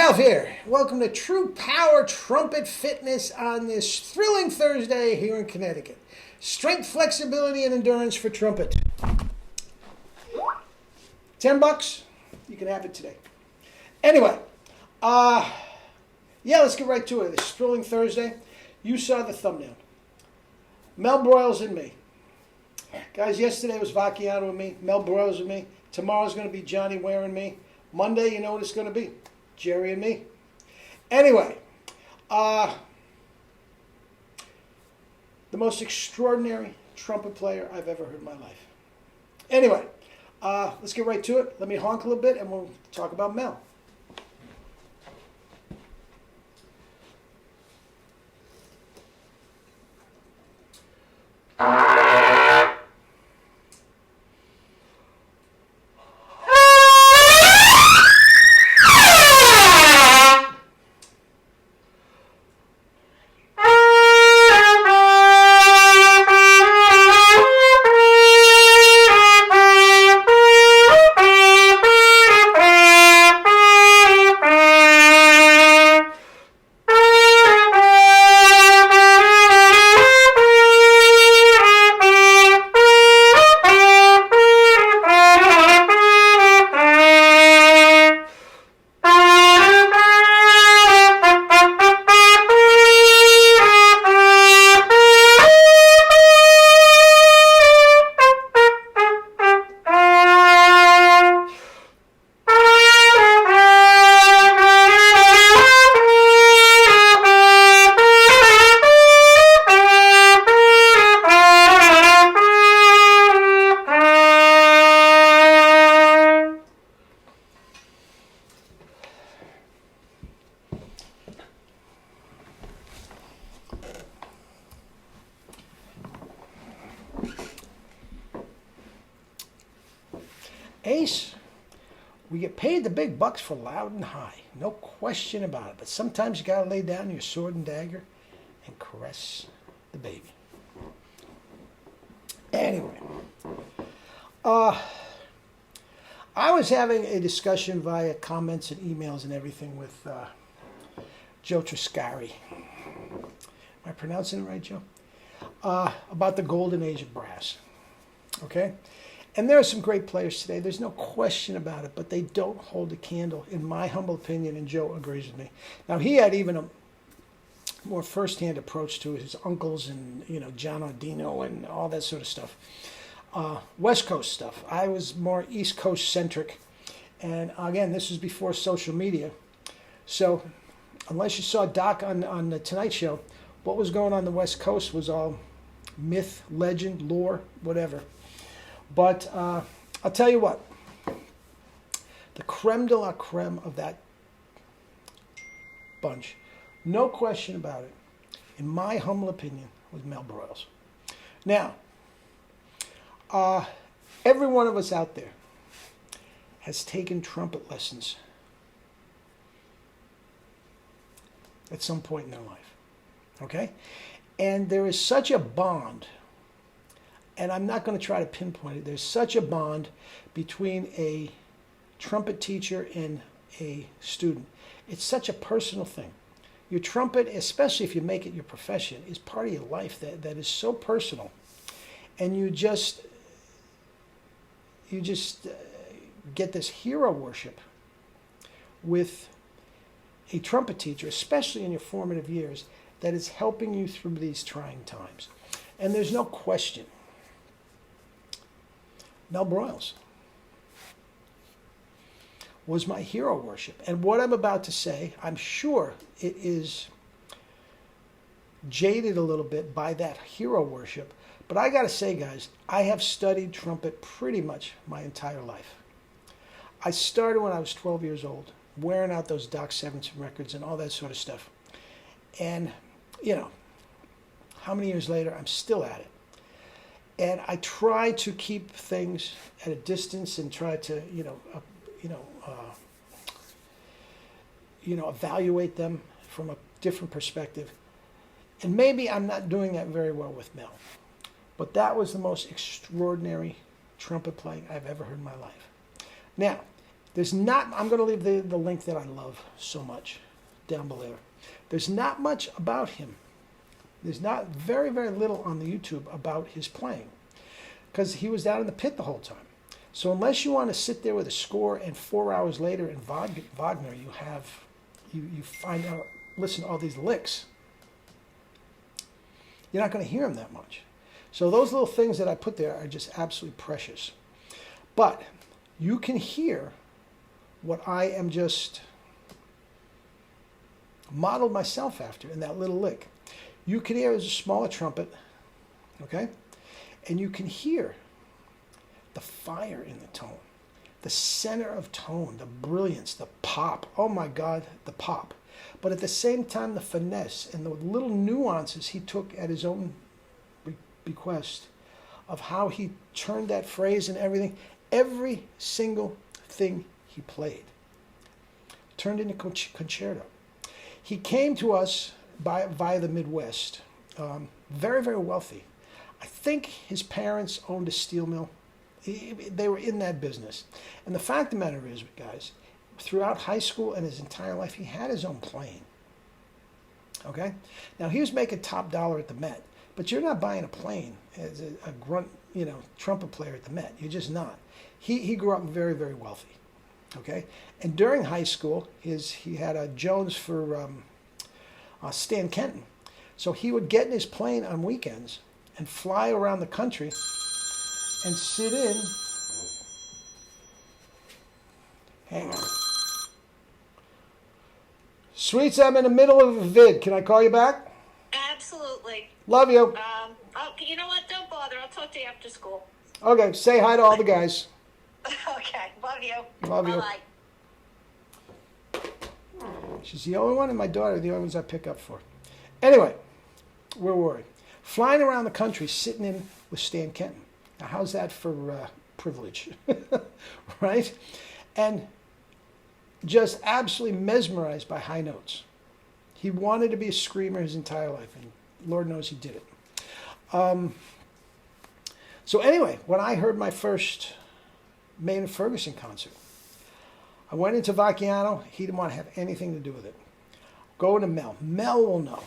Ralph here. Welcome to True Power Trumpet Fitness on this thrilling Thursday here in Connecticut. Strength, flexibility, and endurance for trumpet. $10. You can have it today. Anyway, let's get right to it. This thrilling Thursday. You saw the thumbnail. Mel Broiles Me. Guys, yesterday was Vacchiano and me. Mel Broiles Me. Tomorrow's going to be Johnny Ware and me. Monday, you know what it's going to be. Jerry and me. Anyway, the most extraordinary trumpet player I've ever heard in my life. Anyway, let's get right to it. Let me honk a little bit and we'll talk about Mel. Ace, we get paid the big bucks for loud and high. No question about it. But sometimes you got to lay down your sword and dagger and caress the baby. Anyway, I was having a discussion via comments and emails and everything with Joe Triscari. Am I pronouncing it right, Joe? About the golden age of brass. Okay? And there are some great players today. There's no question about it, but they don't hold a candle, in my humble opinion, and Joe agrees with me. Now, he had even a more first-hand approach to his uncles and, John Ordino and all that sort of stuff. West Coast stuff. I was more East Coast-centric. And, again, this was before social media. So, unless you saw Doc on the Tonight Show, what was going on the West Coast was all myth, legend, lore, whatever. But I'll tell you what, the creme de la creme of that bunch, no question about it, in my humble opinion, was Mel Broiles. Now, every one of us out there has taken trumpet lessons at some point in their life, okay? And there is such a bond. And I'm not going to try to pinpoint it. There's such a bond between a trumpet teacher and a student. It's such a personal thing. Your trumpet, especially if you make it your profession, is part of your life that is so personal. And you just get this hero worship with a trumpet teacher, especially in your formative years, that is helping you through these trying times. And there's no question. Mel Broiles was my hero worship. And what I'm about to say, I'm sure it is jaded a little bit by that hero worship. But I got to say, guys, I have studied trumpet pretty much my entire life. I started when I was 12 years old, wearing out those Doc Severinsen records and all that sort of stuff. And, how many years later, I'm still at it. And I try to keep things at a distance and try to, evaluate them from a different perspective. And maybe I'm not doing that very well with Mel. But that was the most extraordinary trumpet playing I've ever heard in my life. Now, There's not, I'm going to leave the link that I love so much down below. There's not much about him. There's not very, very little on the YouTube about his playing because he was down in the pit the whole time. So unless you want to sit there with a score and 4 hours later in Wagner you find out, listen to all these licks, you're not going to hear him that much. So those little things that I put there are just absolutely precious. But you can hear what I am just modeled myself after in that little lick. You can hear as a smaller trumpet, okay? And you can hear the fire in the tone, the center of tone, the brilliance, the pop. Oh my God, the pop. But at the same time, the finesse and the little nuances he took at his own bequest of how he turned that phrase and everything. Every single thing he played turned into concerto. He came to us via the Midwest, very, very wealthy. I think his parents owned a steel mill. They were in that business. And the fact of the matter is, guys, throughout high school and his entire life, he had his own plane. Okay? Now, he was making top dollar at the Met, but you're not buying a plane as a grunt, trumpet player at the Met. You're just not. He grew up very, very wealthy. Okay? And during high school, he had a Jones for Stan Kenton. So he would get in his plane on weekends and fly around the country and sit in. Hang on. Sweets, I'm in the middle of a vid. Can I call you back? Absolutely. Love you. You know what? Don't bother. I'll talk to you after school. Okay, say hi to all the guys. Okay, love you. Love you. Bye-bye. She's the only one, and my daughter are the only ones I pick up for. Anyway, where were we? Flying around the country, sitting in with Stan Kenton. Now, how's that for privilege? Right? And just absolutely mesmerized by high notes. He wanted to be a screamer his entire life, and Lord knows he did it. So anyway, when I heard my first Maynard Ferguson concert, I went into Vacchiano. He didn't want to have anything to do with it. Go to Mel. Mel will know.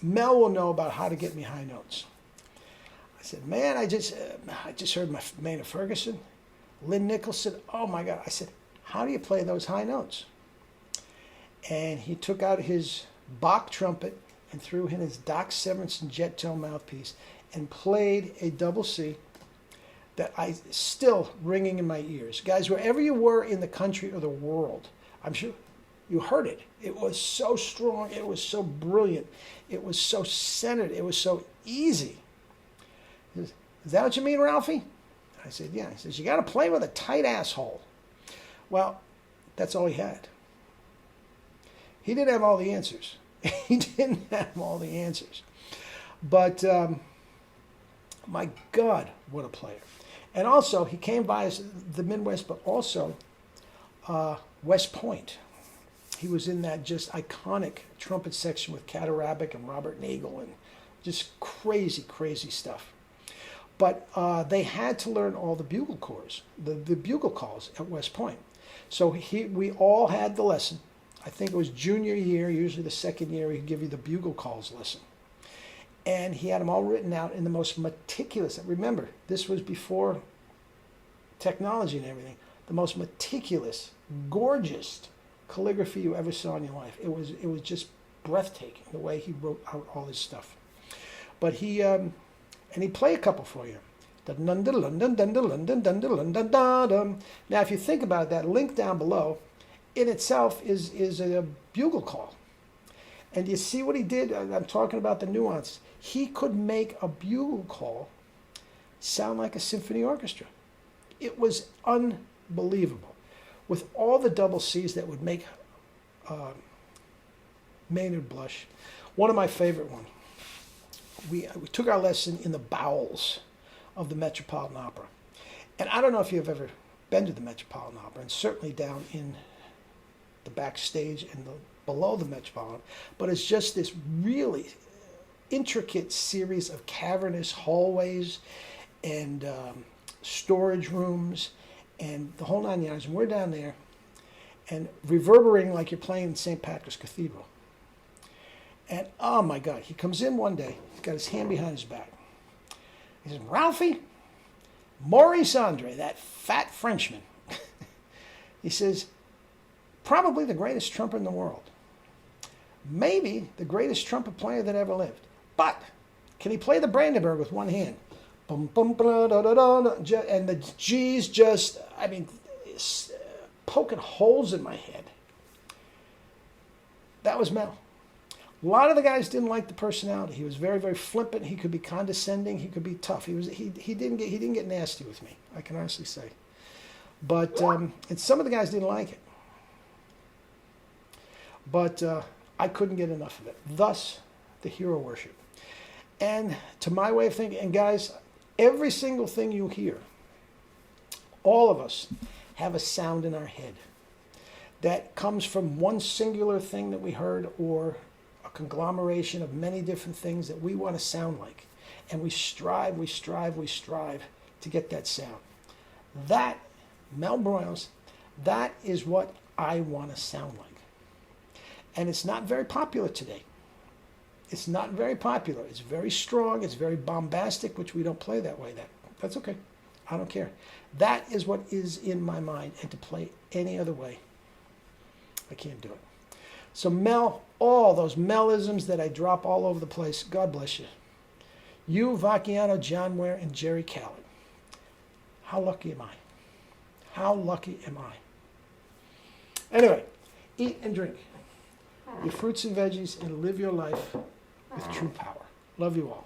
Mel will know about how to get me high notes. I said, man, I just heard my Maynard Ferguson. Lynn Nicholson. Oh my God. I said, how do you play those high notes? And he took out his Bach trumpet and threw in his Doc Severinsen jet tone mouthpiece and played a double C that I still ringing in my ears. Guys, wherever you were in the country or the world, I'm sure you heard it. It was so strong. It was so brilliant. It was so centered. It was so easy. He says, is that what you mean, Ralphie? I said, yeah. He says, you got to play with a tight asshole. Well, that's all he had. He didn't have all the answers. He didn't have all the answers. But my God, what a player. And also, he came by the Midwest, but also West Point. He was in that just iconic trumpet section with Catarabic and Robert Nagel and just crazy, crazy stuff. But they had to learn all the bugle corps, the bugle calls at West Point. So we all had the lesson. I think it was junior year, usually the second year, he'd give you the bugle calls lesson. And he had them all written out in the most meticulous. Remember, this was before technology and everything. The most meticulous, gorgeous calligraphy you ever saw in your life. It was just breathtaking the way he wrote out all this stuff. But he played a couple for you. Now, if you think about it, that link down below, in itself is a bugle call. And you see what he did? I'm talking about the nuance. He could make a bugle call sound like a symphony orchestra. It was unbelievable. With all the double C's that would make Maynard blush. One of my favorite ones. We took our lesson in the bowels of the Metropolitan Opera. And I don't know if you've ever been to the Metropolitan Opera, and certainly down in the backstage and below the Metropolitan, but it's just this really intricate series of cavernous hallways and storage rooms and the whole 9 yards. And we're down there and reverberating like you're playing in St. Patrick's Cathedral. And oh my God, he comes in one day. He's got his hand behind his back. He says, Ralphie, Maurice Andre, that fat Frenchman. He says, probably the greatest trumper in the world. Maybe the greatest trumpet player that ever lived. But can he play the Brandenburg with one hand? Bum, bum, blah, da, da, da, da, and the G's just, I mean, poking holes in my head. That was Mel. A lot of the guys didn't like the personality. He was very, very flippant. He could be condescending. He could be tough. He didn't get nasty with me, I can honestly say. But and some of the guys didn't like it. But I couldn't get enough of it. Thus, the hero worship. And to my way of thinking, and guys, every single thing you hear, all of us have a sound in our head that comes from one singular thing that we heard or a conglomeration of many different things that we want to sound like. And we strive to get that sound. That, Mel Broiles, that is what I want to sound like. And it's not very popular today. It's not very popular. It's very strong. It's very bombastic, which we don't play that way. That's okay. I don't care. That is what is in my mind. And to play any other way, I can't do it. So Mel, all those Melisms that I drop all over the place, God bless you. You, Vacchiano, John Ware, and Jerry Khaled. How lucky am I? How lucky am I? Anyway, eat and drink your fruits and veggies and live your life with true power. Love you all.